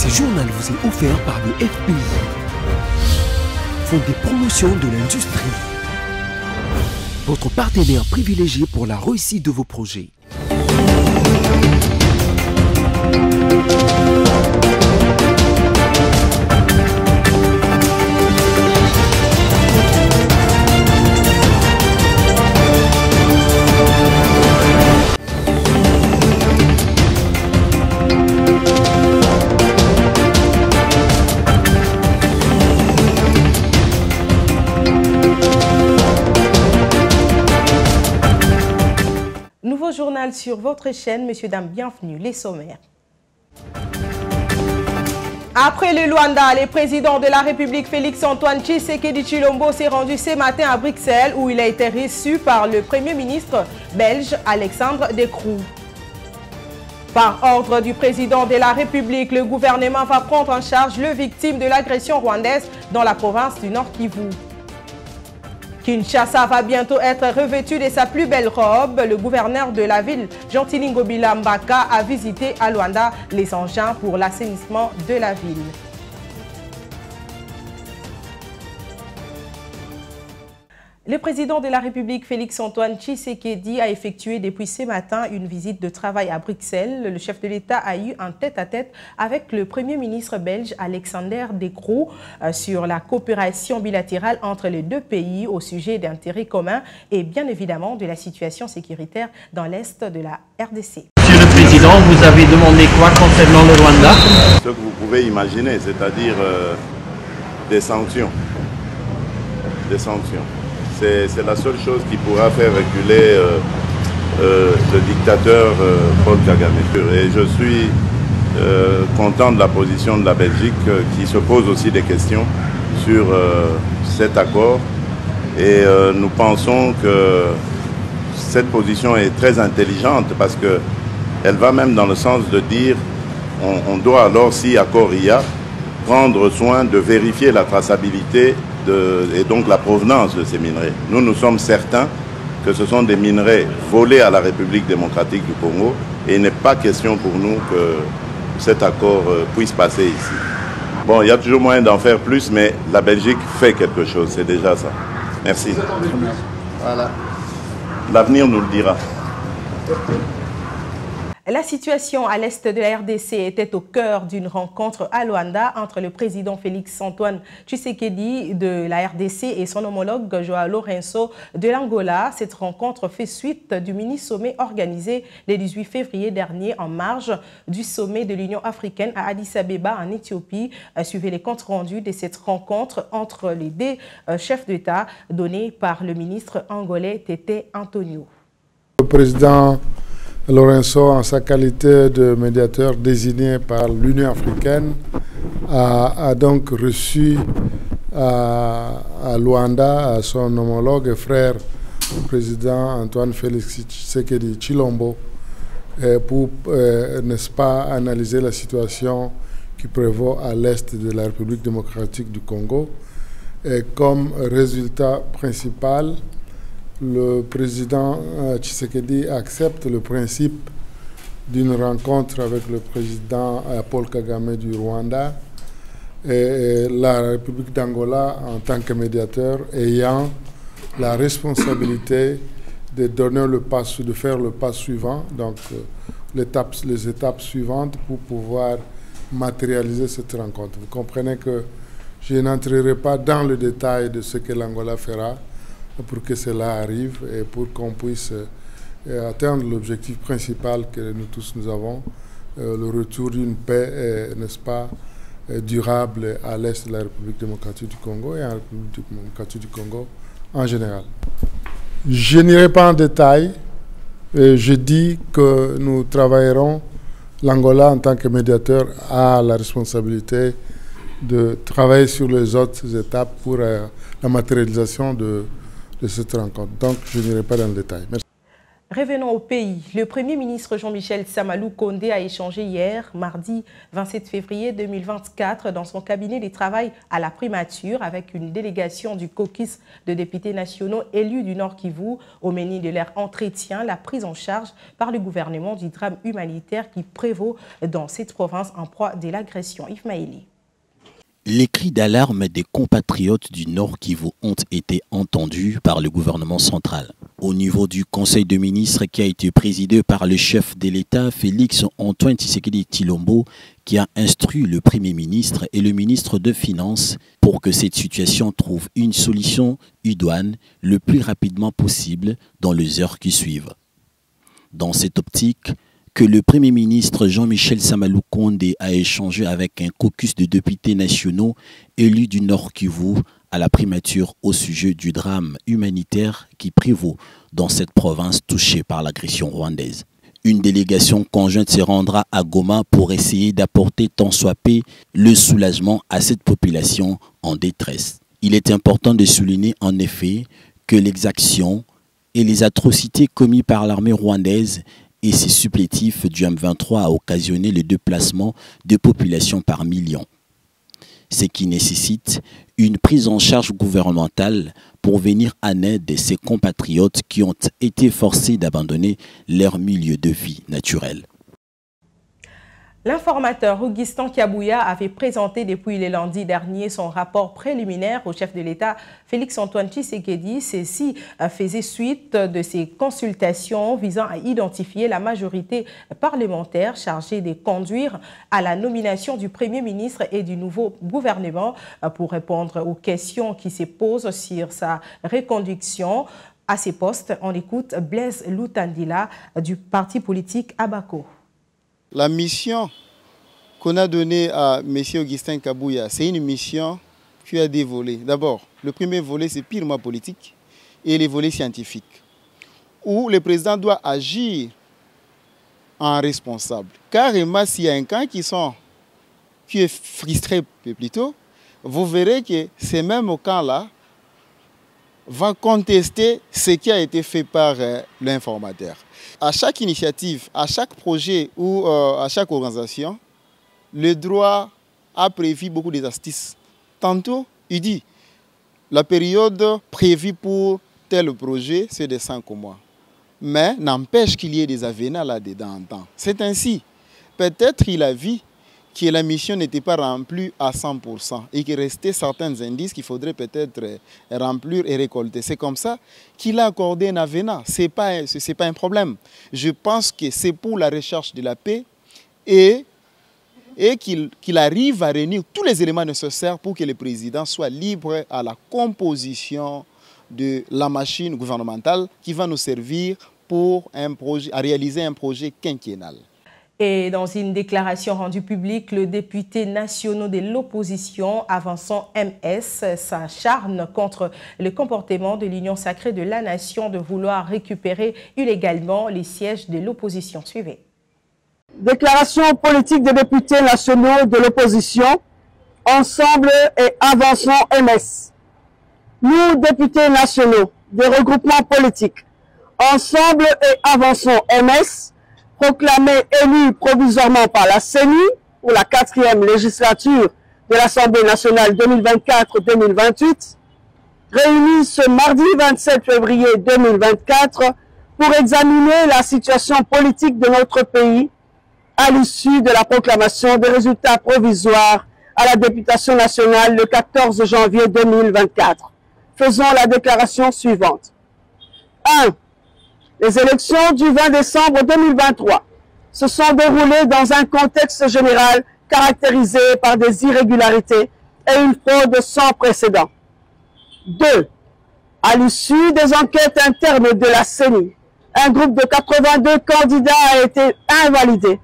Ce journal vous est offert par le FPI, Fonds des promotions de l'industrie, votre partenaire privilégié pour la réussite de vos projets. Nouveau journal sur votre chaîne, messieurs, dames, bienvenue, les sommaires. Après le Luanda, le président de la République Félix-Antoine Tshisekedi Tshilombo s'est rendu ce matin à Bruxelles où il a été reçu par le Premier ministre belge Alexandre De Croo. Par ordre du président de la République, le gouvernement va prendre en charge les victimes de l'agression rwandaise dans la province du Nord Kivu. Kinshasa va bientôt être revêtu de sa plus belle robe. Le gouverneur de la ville, Jean-Tini Ngobila Mbaka, a visité à Luanda les engins pour l'assainissement de la ville. Le président de la République, Félix-Antoine Tshisekedi, a effectué depuis ce matin une visite de travail à Bruxelles. Le chef de l'État a eu un tête-à-tête avec le Premier ministre belge, Alexandre De Croo, sur la coopération bilatérale entre les deux pays au sujet d'intérêts communs et bien évidemment de la situation sécuritaire dans l'Est de la RDC. Monsieur le Président, vous avez demandé quoi concernant le Rwanda? Ce que vous pouvez imaginer, c'est-à-dire des sanctions. Des sanctions. C'est la seule chose qui pourra faire reculer le dictateur Paul Kagame. Et je suis content de la position de la Belgique qui se pose aussi des questions sur cet accord. Et nous pensons que cette position est très intelligente parce qu'elle va même dans le sens de dire on doit alors, si accord il y a, prendre soin de vérifier la traçabilité et donc la provenance de ces minerais. Nous sommes certains que ce sont des minerais volés à la République démocratique du Congo et il n'est pas question pour nous que cet accord puisse passer ici. Bon, il y a toujours moyen d'en faire plus, mais la Belgique fait quelque chose, c'est déjà ça. Merci. Voilà. L'avenir nous le dira. La situation à l'est de la RDC était au cœur d'une rencontre à Luanda entre le président Félix-Antoine Tshisekedi de la RDC et son homologue João Lourenço de l'Angola. Cette rencontre fait suite du mini-sommet organisé le 18 février dernier en marge du sommet de l'Union africaine à Addis Abeba en Éthiopie. Suivez les comptes rendus de cette rencontre entre les deux chefs d'État donnés par le ministre angolais Tete Antonio. Le président Lourenço, en sa qualité de médiateur désigné par l'Union africaine, a donc reçu à Luanda son homologue et frère, le président Antoine Félix Tshisekedi Tshilombo, pour, n'est-ce pas, analyser la situation qui prévaut à l'est de la République démocratique du Congo. Et comme résultat principal, le président Tshisekedi accepte le principe d'une rencontre avec le président Paul Kagame du Rwanda et la République d'Angola en tant que médiateur ayant la responsabilité de donner le pas, de faire le pas suivant, donc les étapes suivantes pour pouvoir matérialiser cette rencontre. Vous comprenez que je n'entrerai pas dans le détail de ce que l'Angola fera pour que cela arrive et pour qu'on puisse atteindre l'objectif principal que nous tous nous avons, le retour d'une paix, n'est-ce pas, durable à l'est de la République démocratique du Congo et à la République démocratique du Congo en général. Je n'irai pas en détail, je dis que nous travaillerons, l'Angola en tant que médiateur a la responsabilité de travailler sur les autres étapes pour la matérialisation de cette rencontre. Donc, je n'irai pas dans le détail. Merci. Revenons au pays. Le Premier ministre Jean-Michel Samalou Kondé a échangé hier, mardi 27 février 2024, dans son cabinet de travail à la primature avec une délégation du caucus de députés nationaux élus du Nord Kivu. Au menu de leur entretien, la prise en charge par le gouvernement du drame humanitaire qui prévaut dans cette province en proie de l'agression. Yves Maïli. Les cris d'alarme des compatriotes du Nord Kivu ont été entendus par le gouvernement central. Au niveau du Conseil de ministres qui a été présidé par le chef de l'État, Félix Antoine Tshisekedi Tshilombo, qui a instruit le Premier ministre et le ministre de Finances pour que cette situation trouve une solution idoine le plus rapidement possible dans les heures qui suivent. Dans cette optique, que le Premier ministre Jean-Michel Samalou Kondé a échangé avec un caucus de députés nationaux élus du Nord Kivu à la primature au sujet du drame humanitaire qui prévaut dans cette province touchée par l'agression rwandaise. Une délégation conjointe se rendra à Goma pour essayer d'apporter tant soit peu le soulagement à cette population en détresse. Il est important de souligner en effet que l'exaction et les atrocités commises par l'armée rwandaise et ses supplétifs du M23 a occasionné le déplacement de populations par millions, ce qui nécessite une prise en charge gouvernementale pour venir en aide de ces compatriotes qui ont été forcés d'abandonner leur milieu de vie naturel. L'informateur Augustin Kabouya avait présenté depuis le lundi dernier son rapport préliminaire au chef de l'État Félix-Antoine Tshisekedi. Ceci faisait suite de ses consultations visant à identifier la majorité parlementaire chargée de conduire à la nomination du Premier ministre et du nouveau gouvernement. Pour répondre aux questions qui se posent sur sa reconduction à ses postes, on écoute Blaise Lutandila du parti politique Abako. La mission qu'on a donnée à M. Augustin Kabouya, c'est une mission qui a des volets. D'abord, le premier volet, c'est purement politique et les volets scientifiques, où le président doit agir en responsable. Carrément, s'il y a un camp qui est frustré plutôt, vous verrez que ces mêmes camps-là vont contester ce qui a été fait par l'informateur. À chaque initiative, à chaque projet ou à chaque organisation, le droit a prévu beaucoup d'astuces. Tantôt, il dit, la période prévue pour tel projet, c'est de 5 mois. Mais n'empêche qu'il y ait des avenants là-dedans en temps. C'est ainsi. Peut-être il a vu que la mission n'était pas remplie à 100% et qu'il restait certains indices qu'il faudrait peut-être remplir et récolter. C'est comme ça qu'il a accordé un avenant. Ce n'est pas un problème. Je pense que c'est pour la recherche de la paix et qu'il arrive à réunir tous les éléments nécessaires pour que le président soit libre à la composition de la machine gouvernementale qui va nous servir pour à réaliser un projet quinquennal. Et dans une déclaration rendue publique, le député national de l'opposition avançant MS s'acharne contre le comportement de l'Union sacrée de la nation de vouloir récupérer illégalement les sièges de l'opposition. Suivez. Déclaration politique des députés nationaux de l'opposition, Ensemble et Avançons MS. Nous, députés nationaux des regroupements politiques, Ensemble et Avançons MS, proclamés élus provisoirement par la CENI pour la 4e législature de l'Assemblée nationale 2024-2028, réunis ce mardi 27 février 2024 pour examiner la situation politique de notre pays à l'issue de la proclamation des résultats provisoires à la députation nationale le 14 janvier 2024. Faisons la déclaration suivante. 1. Les élections du 20 décembre 2023 se sont déroulées dans un contexte général caractérisé par des irrégularités et une fraude sans précédent. 2. À l'issue des enquêtes internes de la CENI, un groupe de 82 candidats a été invalidé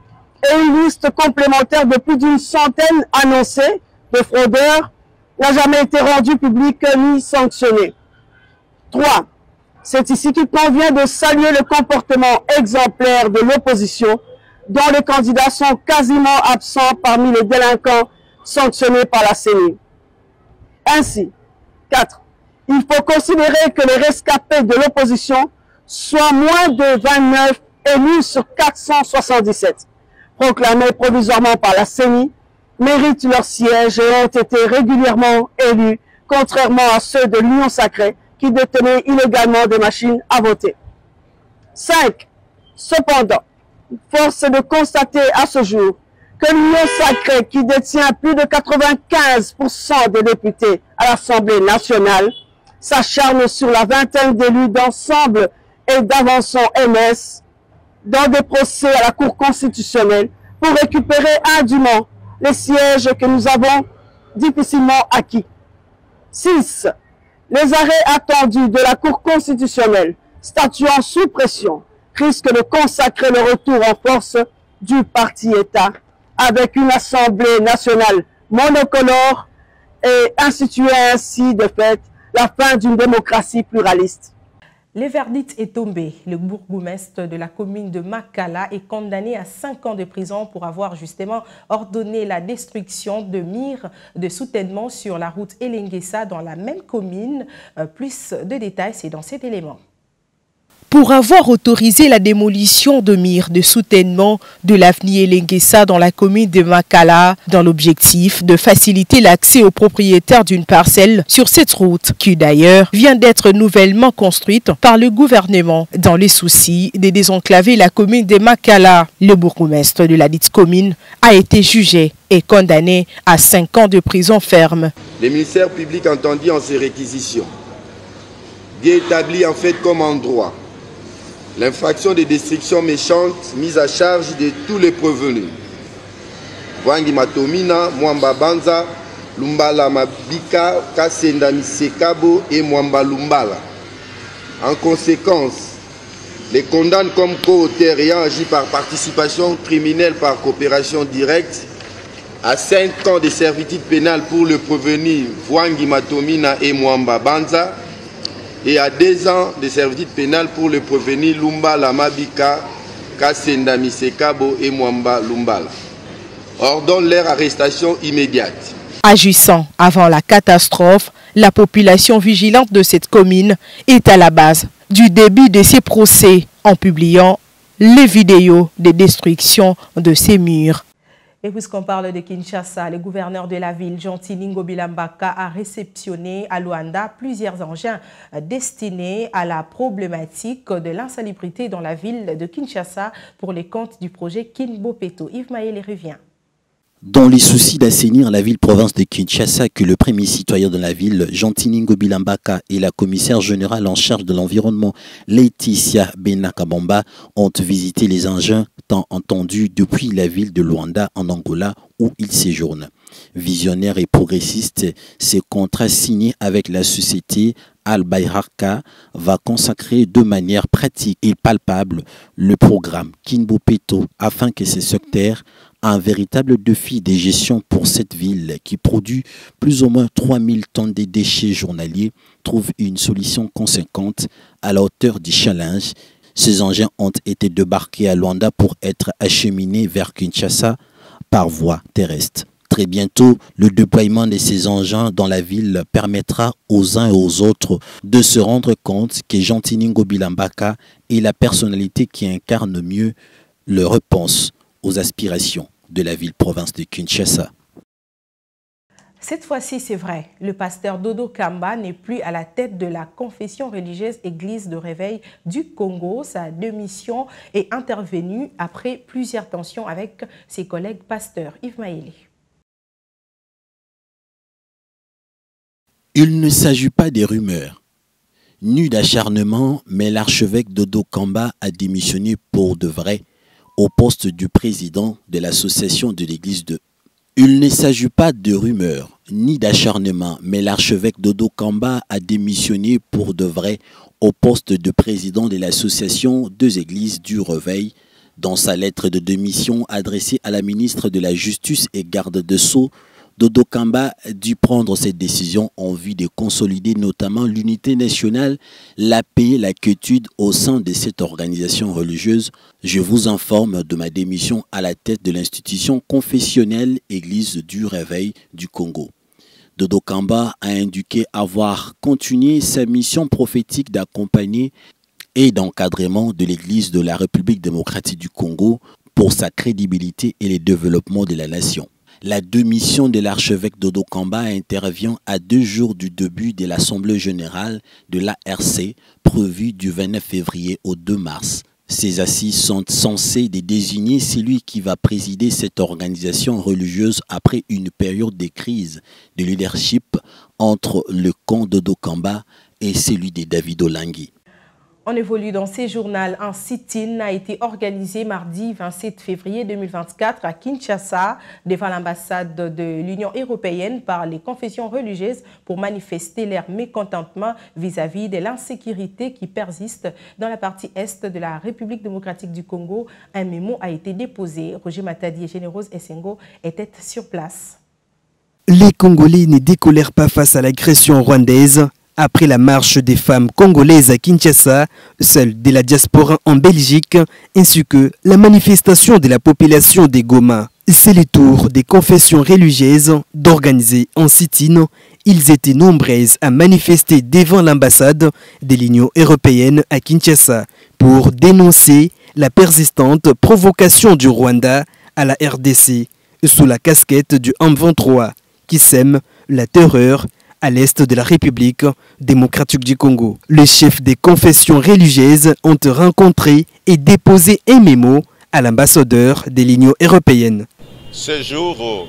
et une liste complémentaire de plus d'une centaine annoncée de fraudeurs n'a jamais été rendue publique ni sanctionnée. 3. C'est ici qu'il convient de saluer le comportement exemplaire de l'opposition, dont les candidats sont quasiment absents parmi les délinquants sanctionnés par la CENI. Ainsi, 4. Il faut considérer que les rescapés de l'opposition soit moins de 29 élus sur 477, proclamés provisoirement par la CENI, méritent leur siège et ont été régulièrement élus, contrairement à ceux de l'Union Sacrée qui détenaient illégalement des machines à voter. 5. Cependant, force est de constater à ce jour que l'Union Sacrée, qui détient plus de 95% des députés à l'Assemblée nationale, s'acharne sur la vingtaine d'élus d'ensemble et d'avançons MS dans des procès à la Cour constitutionnelle pour récupérer indûment les sièges que nous avons difficilement acquis. 6. Les arrêts attendus de la Cour constitutionnelle, statuant sous pression, risquent de consacrer le retour en force du parti-État avec une Assemblée nationale monocolore et instituer ainsi de fait la fin d'une démocratie pluraliste. Le verdict est tombé. Le bourgmestre de la commune de Makala est condamné à 5 ans de prison pour avoir justement ordonné la destruction de mires de soutènement sur la route Elenguessa dans la même commune. Plus de détails, c'est dans cet élément. Pour avoir autorisé la démolition de mires de soutènement de l'avenue Elenguessa dans la commune de Makala, dans l'objectif de faciliter l'accès aux propriétaires d'une parcelle sur cette route, qui d'ailleurs vient d'être nouvellement construite par le gouvernement dans le souci de désenclaver la commune de Makala. Le bourgmestre de la dite commune a été jugé et condamné à 5 ans de prison ferme. Les ministères publics entendus en ces réquisitions, bien établi en fait comme en droit, l'infraction de destruction méchante mise à charge de tous les prévenus. Wangi Matomina, Mwamba Banza, Lumbala Mabika, Kasenda Misekabo et Mwamba Lumbala. En conséquence, les condamne comme co-auteurs ayant agi par participation criminelle par coopération directe à 5 ans de servitude pénale pour le prévenu Wangi Matomina et Mwamba Banza, et à 2 ans de servitude pénale pour le prévenu Lumbala Mabika, Kasenda Misekabo et Mwamba Lumbala. Ordonne leur arrestation immédiate. Agissant avant la catastrophe, la population vigilante de cette commune est à la base du début de ces procès en publiant les vidéos de destruction de ces murs. Et puisqu'on parle de Kinshasa, le gouverneur de la ville, Gentili Ngobila Mbaka, a réceptionné à Luanda plusieurs engins destinés à la problématique de l'insalubrité dans la ville de Kinshasa pour les comptes du projet Kinbopeto. Yves Maël revient. Dans les soucis d'assainir la ville-province de Kinshasa, que le premier citoyen de la ville, Gentili Ngobila Mbaka, et la commissaire générale en charge de l'environnement, Laetitia Benakabamba, ont visité les engins tant entendus depuis la ville de Luanda en Angola où ils séjournent. Visionnaire et progressiste, ces contrats signés avec la société Al-Bayharka va consacrer de manière pratique et palpable le programme Kinbopeto afin que ces secteurs, un véritable défi de gestion pour cette ville qui produit plus ou moins 3000 tonnes de déchets journaliers, trouve une solution conséquente à la hauteur du challenge. Ces engins ont été débarqués à Luanda pour être acheminés vers Kinshasa par voie terrestre. Très bientôt, le déploiement de ces engins dans la ville permettra aux uns et aux autres de se rendre compte que Gentili Ngobila Mbaka est la personnalité qui incarne mieux leur réponse aux aspirations de la ville-province de Kinshasa. Cette fois-ci, c'est vrai, le pasteur Dodo Kamba n'est plus à la tête de la confession religieuse Église de Réveil du Congo. Sa démission est intervenue après plusieurs tensions avec ses collègues pasteurs. Yves Maëli. Il ne s'agit pas des rumeurs, ni d'acharnement, mais l'archevêque Dodo Kamba a démissionné pour de vrai au poste du président de l'association de l'église de... Il ne s'agit pas de rumeurs, ni d'acharnement, mais l'archevêque Dodo Kamba a démissionné pour de vrai au poste de président de l'association des églises du Réveil. Dans sa lettre de démission adressée à la ministre de la Justice et garde des Sceaux, Dodo Kamba a dû prendre cette décision en vue de consolider notamment l'unité nationale, la paix, la quiétude au sein de cette organisation religieuse. Je vous informe de ma démission à la tête de l'institution confessionnelle Église du Réveil du Congo. Dodo Kamba a indiqué avoir continué sa mission prophétique d'accompagner et d'encadrement de l'Église de la République démocratique du Congo pour sa crédibilité et le développement de la nation. La démission de l'archevêque Dodo Kamba intervient à 2 jours du début de l'Assemblée générale de l'ARC prévue du 29 février au 2 mars. Ces assises sont censées désigner celui qui va présider cette organisation religieuse après une période de crise de leadership entre le camp Dodo Kamba et celui de David Olangui. On évolue dans ces journaux. Un sit-in a été organisé mardi 27 février 2024 à Kinshasa devant l'ambassade de l'Union européenne par les confessions religieuses pour manifester leur mécontentement vis-à-vis de l'insécurité qui persiste dans la partie est de la République démocratique du Congo. Un mémo a été déposé. Roger Matadi et Générose Essengo étaient sur place. Les Congolais ne décolèrent pas face à l'agression rwandaise. Après la marche des femmes congolaises à Kinshasa, celle de la diaspora en Belgique, ainsi que la manifestation de la population des Goma. C'est le tour des confessions religieuses d'organiser un sit-in. Ils étaient nombreuses à manifester devant l'ambassade de l'Union européenne à Kinshasa pour dénoncer la persistante provocation du Rwanda à la RDC sous la casquette du M23 qui sème la terreur à l'est de la République démocratique du Congo. Les chefs des confessions religieuses ont rencontré et déposé un mémo à l'ambassadeur de l'Union européenne. Ce jour,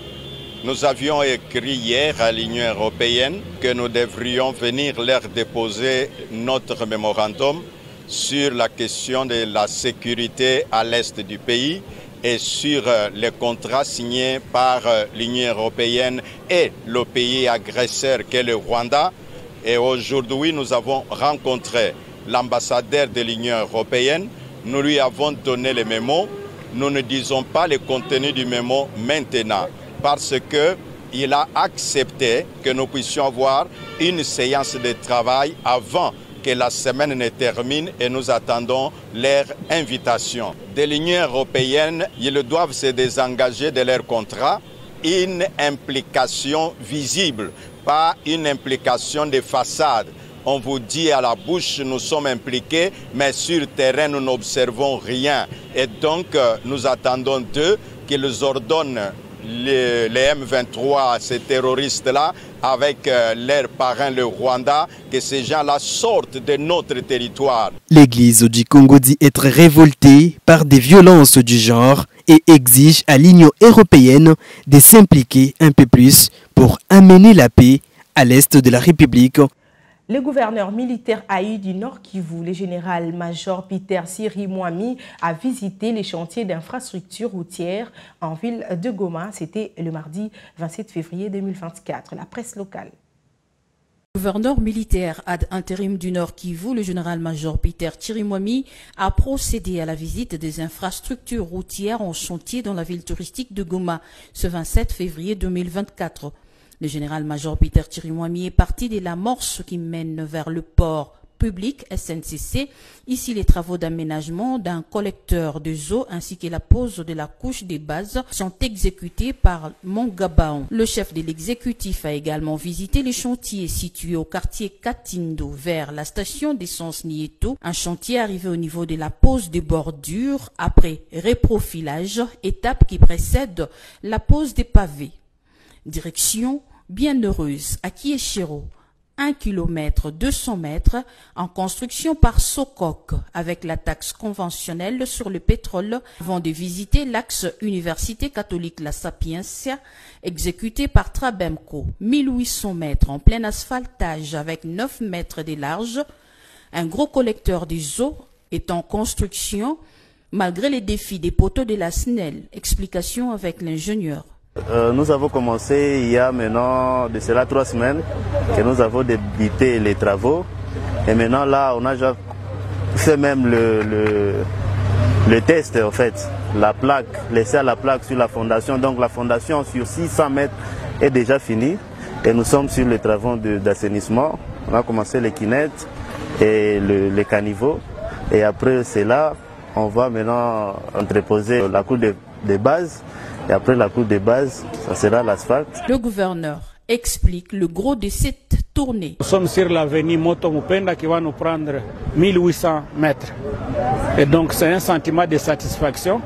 nous avions écrit hier à l'Union européenne que nous devrions venir leur déposer notre mémorandum sur la question de la sécurité à l'est du pays et sur les contrats signés par l'Union européenne et le pays agresseur qu'est le Rwanda. Et aujourd'hui, nous avons rencontré l'ambassadeur de l'Union européenne. Nous lui avons donné le mémo. Nous ne disons pas le contenu du mémo maintenant parce qu'il a accepté que nous puissions avoir une séance de travail avant que la semaine ne termine et nous attendons leur invitation. De l'Union européenne, ils doivent se désengager de leur contrat, une implication visible, pas une implication de façade. On vous dit à la bouche, nous sommes impliqués, mais sur le terrain, nous n'observons rien. Et donc, nous attendons d'eux qu'ils ordonnent les M23, ces terroristes-là, avec leur parrain, le Rwanda, que ces gens-là sortent de notre territoire. L'Église du Congo dit être révoltée par des violences du genre et exige à l'Union européenne de s'impliquer un peu plus pour amener la paix à l'est de la République. Le gouverneur militaire Haï du Nord Kivu, le général-major Peter Chirimwami, a visité les chantiers d'infrastructures routières en ville de Goma. C'était le mardi 27 février 2024. La presse locale. Le gouverneur militaire ad intérim du Nord Kivu, le général-major Peter Chirimwami, a procédé à la visite des infrastructures routières en chantier dans la ville touristique de Goma ce 27 février 2024. Le général-major Peter Chirimwami est parti de l'amorce qui mène vers le port public SNCC. Ici, les travaux d'aménagement d'un collecteur de eau ainsi que la pose de la couche des bases sont exécutés par Mongabaon. Le chef de l'exécutif a également visité les chantiers situés au quartier Katindo vers la station d'essence Nieto. Un chantier arrivé au niveau de la pose des bordures après reprofilage, étape qui précède la pose des pavés. Direction Bienheureuse à Kieshiro, 1 km 200 mètres en construction par Sokok avec la taxe conventionnelle sur le pétrole avant de visiter l'axe Université catholique La Sapientia exécuté par Trabemco, 1800 mètres en plein asphaltage avec 9 mètres de large. Un gros collecteur des eaux est en construction malgré les défis des poteaux de la SNEL. Explication avec l'ingénieur. Nous avons commencé il y a maintenant de cela 3 semaines que nous avons débuté les travaux et maintenant là on a déjà fait même le test en fait, la plaque, laissé à la plaque sur la fondation, donc la fondation sur 600 mètres est déjà finie et nous sommes sur les travaux d'assainissement. On a commencé les kinettes et les caniveaux et après cela on va maintenant entreposer la couche des bases. Et après la couche de base, ça sera l'asphalte. Le gouverneur explique le gros de cette tourner. Nous sommes sur l'avenue Moto Mupenda qui va nous prendre 1800 mètres. Et donc c'est un sentiment de satisfaction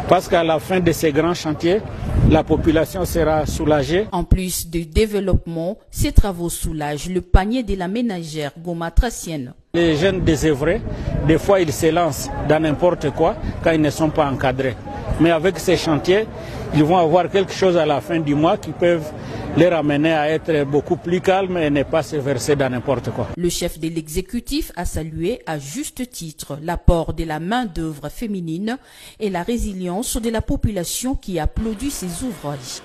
parce qu'à la fin de ces grands chantiers, la population sera soulagée. En plus du développement, ces travaux soulagent le panier de la ménagère Goma-Tracienne. Les jeunes désœuvrés, des fois ils se lancent dans n'importe quoi quand ils ne sont pas encadrés. Mais avec ces chantiers, ils vont avoir quelque chose à la fin du mois qui peuvent les ramener à être beaucoup plus calmes et ne pas se verser dans n'importe quoi. Le chef de l'exécutif a salué à juste titre l'apport de la main-d'œuvre féminine et la résilience de la population qui applaudit ces ouvrages.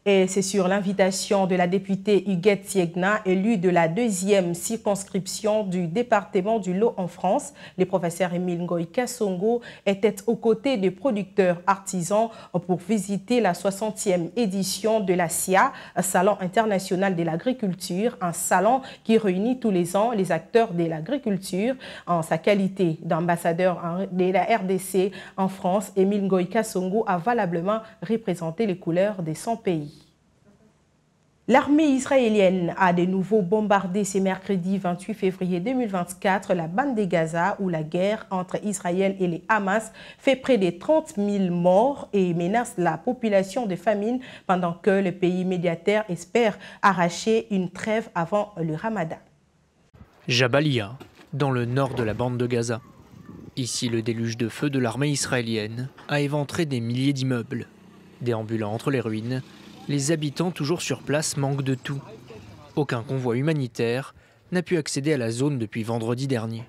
Et c'est sur l'invitation de la députée Huguette Siegna, élue de la 2e circonscription du département du Lot en France. Le professeur Émile Ngoï Kassongo était aux côtés des producteurs artisans pour visiter la 60e édition de la SIA, Salon international de l'agriculture, un salon qui réunit tous les ans les acteurs de l'agriculture. En sa qualité d'ambassadeur de la RDC en France, Émile Ngoï Kassongo a valablement représenté les couleurs de son pays. L'armée israélienne a de nouveau bombardé ce mercredi 28 février 2024 la bande de Gaza où la guerre entre Israël et les Hamas fait près de 30 000 morts et menace la population de famine pendant que le pays médiateur espère arracher une trêve avant le Ramadan. Jabalia, dans le nord de la bande de Gaza. Ici, le déluge de feu de l'armée israélienne a éventré des milliers d'immeubles. Déambulant entre les ruines, les habitants toujours sur place manquent de tout. Aucun convoi humanitaire n'a pu accéder à la zone depuis vendredi dernier.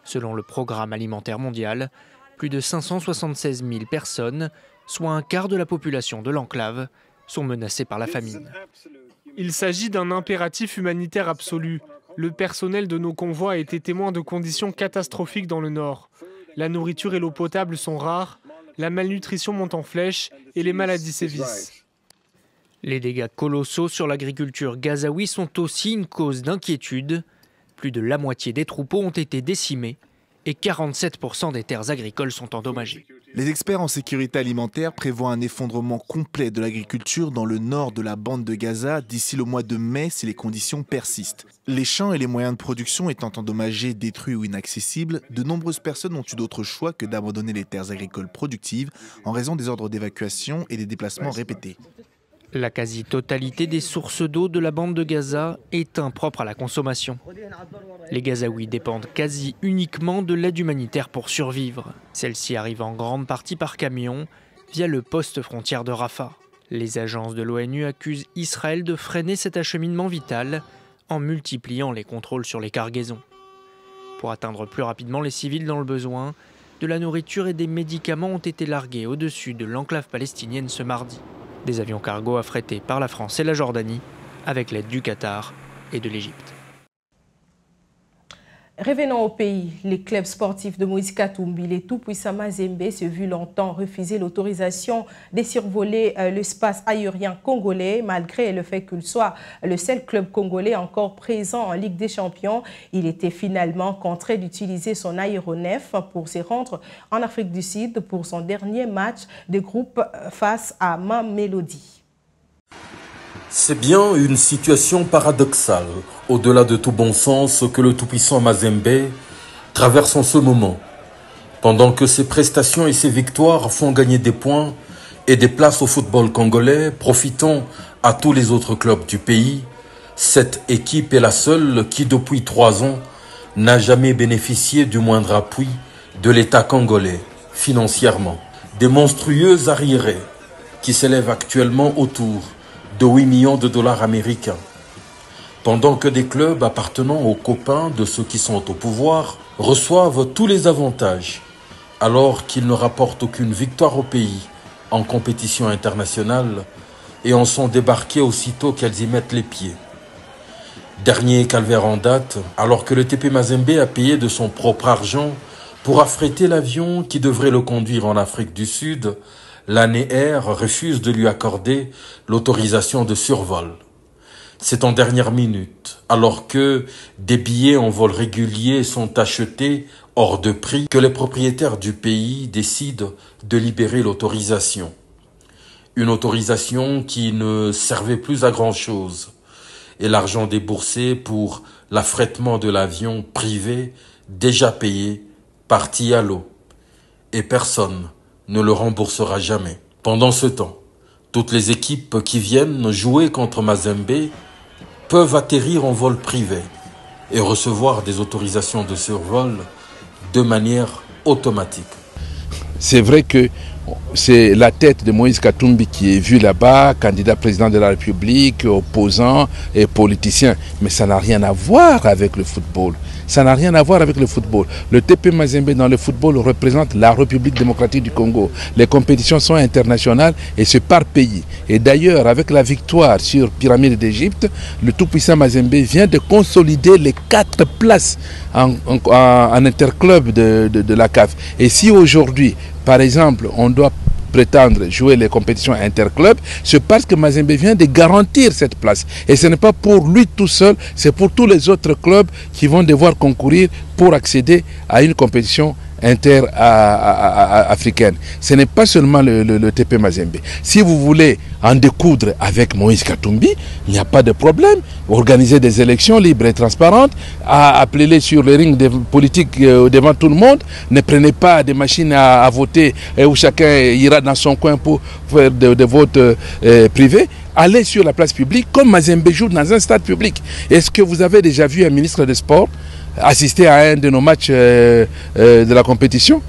Selon le Programme alimentaire mondial, plus de 576 000 personnes, soit un quart de la population de l'enclave, sont menacées par la famine. Il s'agit d'un impératif humanitaire absolu. Le personnel de nos convois a été témoin de conditions catastrophiques dans le nord. La nourriture et l'eau potable sont rares, la malnutrition monte en flèche et les maladies sévissent. Les dégâts colossaux sur l'agriculture gazaoui sont aussi une cause d'inquiétude. Plus de la moitié des troupeaux ont été décimés et 47% des terres agricoles sont endommagées. Les experts en sécurité alimentaire prévoient un effondrement complet de l'agriculture dans le nord de la bande de Gaza d'ici le mois de mai si les conditions persistent. Les champs et les moyens de production étant endommagés, détruits ou inaccessibles, de nombreuses personnes ont eu d'autres choix que d'abandonner les terres agricoles productives en raison des ordres d'évacuation et des déplacements répétés. La quasi-totalité des sources d'eau de la bande de Gaza est impropre à la consommation. Les Gazaouis dépendent quasi uniquement de l'aide humanitaire pour survivre. Celle-ci arrive en grande partie par camion via le poste frontière de Rafah. Les agences de l'ONU accusent Israël de freiner cet acheminement vital en multipliant les contrôles sur les cargaisons. Pour atteindre plus rapidement les civils dans le besoin, de la nourriture et des médicaments ont été largués au-dessus de l'enclave palestinienne ce mardi. Des avions cargo affrétés par la France et la Jordanie, avec l'aide du Qatar et de l'Égypte. Revenons au pays, les clubs sportifs de Moïse Katumbi, les tout-puissants Mazembe se vu longtemps refuser l'autorisation de survoler l'espace aérien congolais, malgré le fait qu'il soit le seul club congolais encore présent en Ligue des Champions. Il était finalement contraint d'utiliser son aéronef pour se rendre en Afrique du Sud pour son dernier match de groupe face à Mamelodi. C'est bien une situation paradoxale, au-delà de tout bon sens, que le tout-puissant Mazembe traverse en ce moment. Pendant que ses prestations et ses victoires font gagner des points et des places au football congolais, profitant à tous les autres clubs du pays, cette équipe est la seule qui, depuis 3 ans, n'a jamais bénéficié du moindre appui de l'État congolais, financièrement. Des monstrueux arriérés qui s'élèvent actuellement autour de 8 millions de dollars américains. Pendant que des clubs appartenant aux copains de ceux qui sont au pouvoir reçoivent tous les avantages, alors qu'ils ne rapportent aucune victoire au pays en compétition internationale et en sont débarqués aussitôt qu'elles y mettent les pieds. Dernier calvaire en date, alors que le TP Mazembe a payé de son propre argent pour affréter l'avion qui devrait le conduire en Afrique du Sud, l'ANE Air refuse de lui accorder l'autorisation de survol. C'est en dernière minute, alors que des billets en vol régulier sont achetés hors de prix, que les propriétaires du pays décident de libérer l'autorisation. Une autorisation qui ne servait plus à grand-chose et l'argent déboursé pour l'affrètement de l'avion privé déjà payé parti à l'eau. Et personne ne le remboursera jamais. Pendant ce temps, toutes les équipes qui viennent jouer contre Mazembe peuvent atterrir en vol privé et recevoir des autorisations de survol de manière automatique. C'est vrai que c'est la tête de Moïse Katumbi qui est vue là-bas, candidat président de la République, opposant et politicien. Mais ça n'a rien à voir avec le football. Ça n'a rien à voir avec le football. Le TP Mazembe dans le football représente la République démocratique du Congo. Les compétitions sont internationales et c'est par pays. Et d'ailleurs, avec la victoire sur Pyramide d'Égypte, le tout-puissant Mazembe vient de consolider les 4 places en interclub de la CAF. Et si aujourd'hui, par exemple, on doit prétendre jouer les compétitions interclubs, c'est parce que Mazembe vient de garantir cette place. Et ce n'est pas pour lui tout seul, c'est pour tous les autres clubs qui vont devoir concourir pour accéder à une compétition inter-africaine. Ce n'est pas seulement le TP Mazembe. Si vous voulez en découdre avec Moïse Katumbi, il n'y a pas de problème. Organiser des élections libres et transparentes, appeler sur le ring politique devant tout le monde. Ne prenez pas des machines à voter où chacun ira dans son coin pour faire des votes privés. Allez sur la place publique comme Mazembe joue dans un stade public. Est-ce que vous avez déjà vu un ministre des Sports assister à un de nos matchs de la compétition?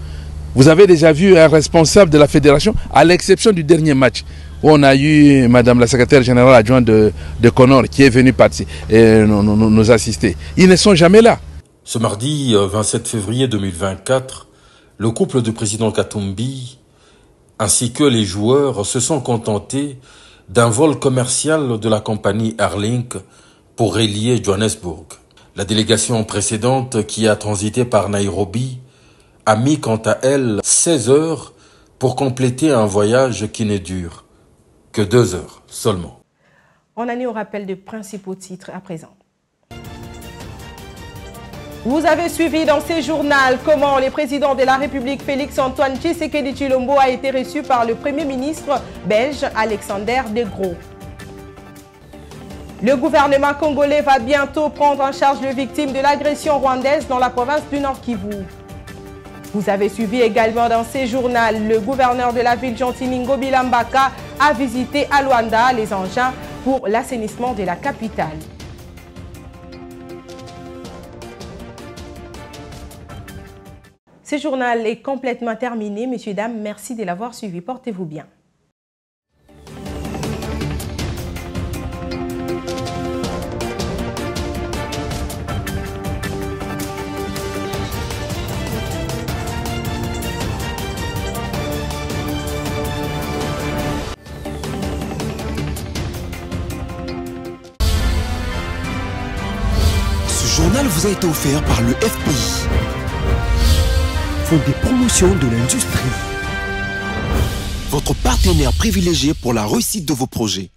Vous avez déjà vu un responsable de la fédération, à l'exception du dernier match où on a eu Madame la secrétaire générale adjointe de Connor qui est venue nous assister. Ils ne sont jamais là. Ce mardi 27 février 2024, le couple du président Katumbi ainsi que les joueurs se sont contentés d'un vol commercial de la compagnie Airlink pour relier Johannesburg. La délégation précédente qui a transité par Nairobi a mis quant à elle 16 heures pour compléter un voyage qui ne dure que 2 heures seulement. On en est au rappel des principaux titres à présent. Vous avez suivi dans ce journal comment le président de la République Félix-Antoine Tshisekedi Tshilombo a été reçu par le Premier ministre belge Alexander De Croo. Le gouvernement congolais va bientôt prendre en charge les victimes de l'agression rwandaise dans la province du Nord Kivu. Vous avez suivi également dans ce journal, le gouverneur de la ville Gentilini Bilambaka a visité à Luanda les engins pour l'assainissement de la capitale. Ce journal est complètement terminé. Messieurs, dames, merci de l'avoir suivi. Portez-vous bien. Ce journal vous a été offert par le FPI. Fonds des promotions de l'industrie. Votre partenaire privilégié pour la réussite de vos projets.